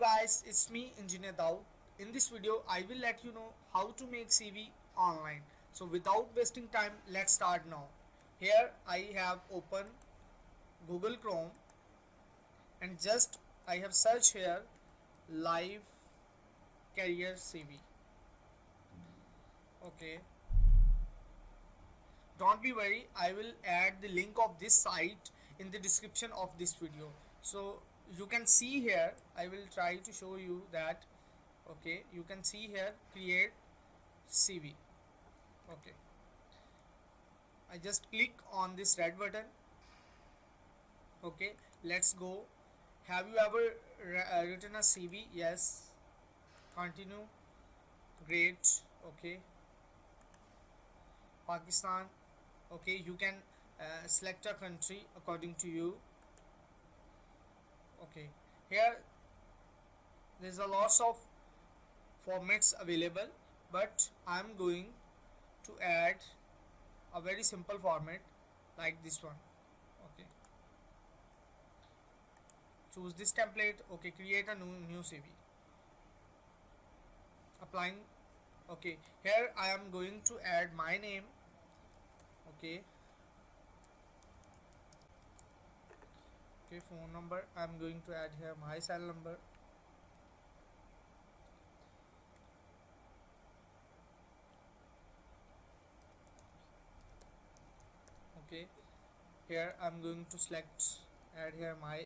guys, it's me Engineer Daud. In this video, I will let you know how to make CV online. So without wasting time, let's start now. Here I have opened Google Chrome and just I have searched here live career CV. Okay, don't be worried, I will add the link of this site in the description of this video. So you can see here, I will try to show you that. Okay, you can see here create CV. Okay, I just click on this red button. Okay, let's go. Have you ever written a CV? Yes. Continue. Great. Okay, Pakistan. Okay, you can select a country according to you. Okay, here there's a lots of formats available, but I'm going to add a very simple format like this one. Okay, choose this template. Okay, create a new CV. Applying. Okay, here I am going to add my name. Okay, phone number, I'm going to add here my cell number. Okay, here I'm going to select, add here my.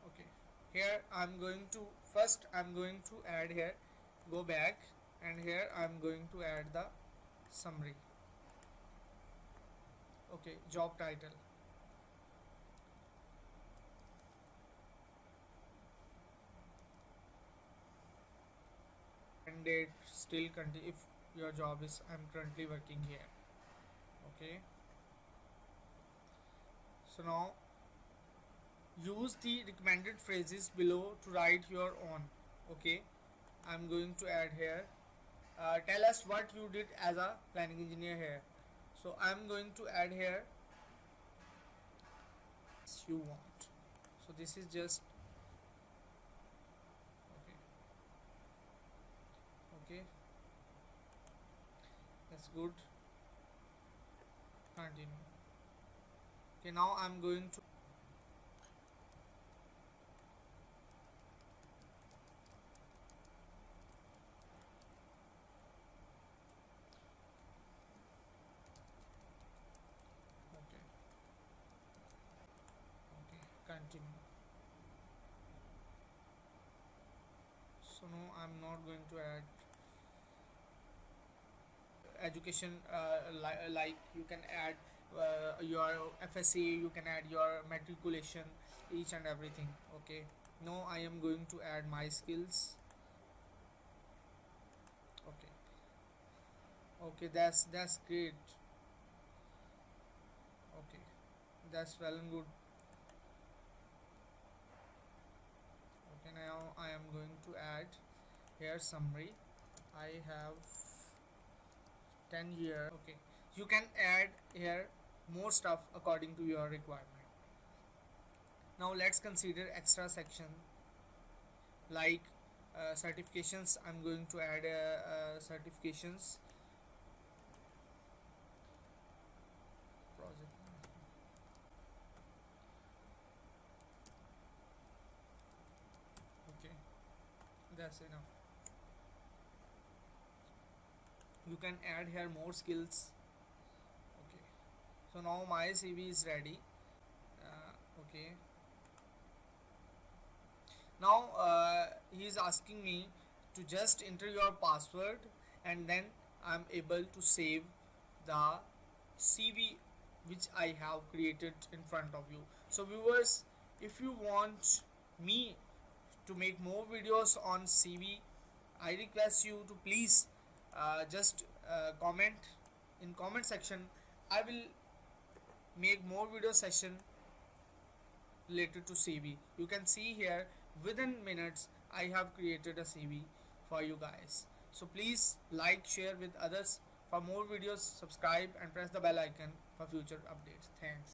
Okay, here I'm going to add here, go back, and here I'm going to add the summary. Okay, job title. And date still continue if your job is I'm currently working here. Okay, so now use the recommended phrases below to write your own. Okay, I'm going to add here, tell us what you did as a planning engineer here. So I'm going to add here you want. So this is just okay, that's good. Continue. Okay, now I'm going to continue. So no, I'm not going to add education, like you can add your FSC, you can add your matriculation, each and everything. Okay, no, I am going to add my skills. Okay, okay, that's great. Okay, that's well and good. Okay, now I am going to add here summary. I have 10 year. Okay, you can add here more stuff according to your requirement. Now let's consider extra section like certifications. I'm going to add certifications. Project. Okay, that's enough. You can add here more skills. Okay, so now my CV is ready. Okay, now he is asking me to just enter your password, and then I'm able to save the CV which I have created in front of you. So viewers, if you want me to make more videos on CV, I request you to please just comment in comment section. I will make more video session related to CV. You can see here within minutes I have created a CV for you guys. So please like, share with others. For more videos, subscribe and press the bell icon for future updates. Thanks.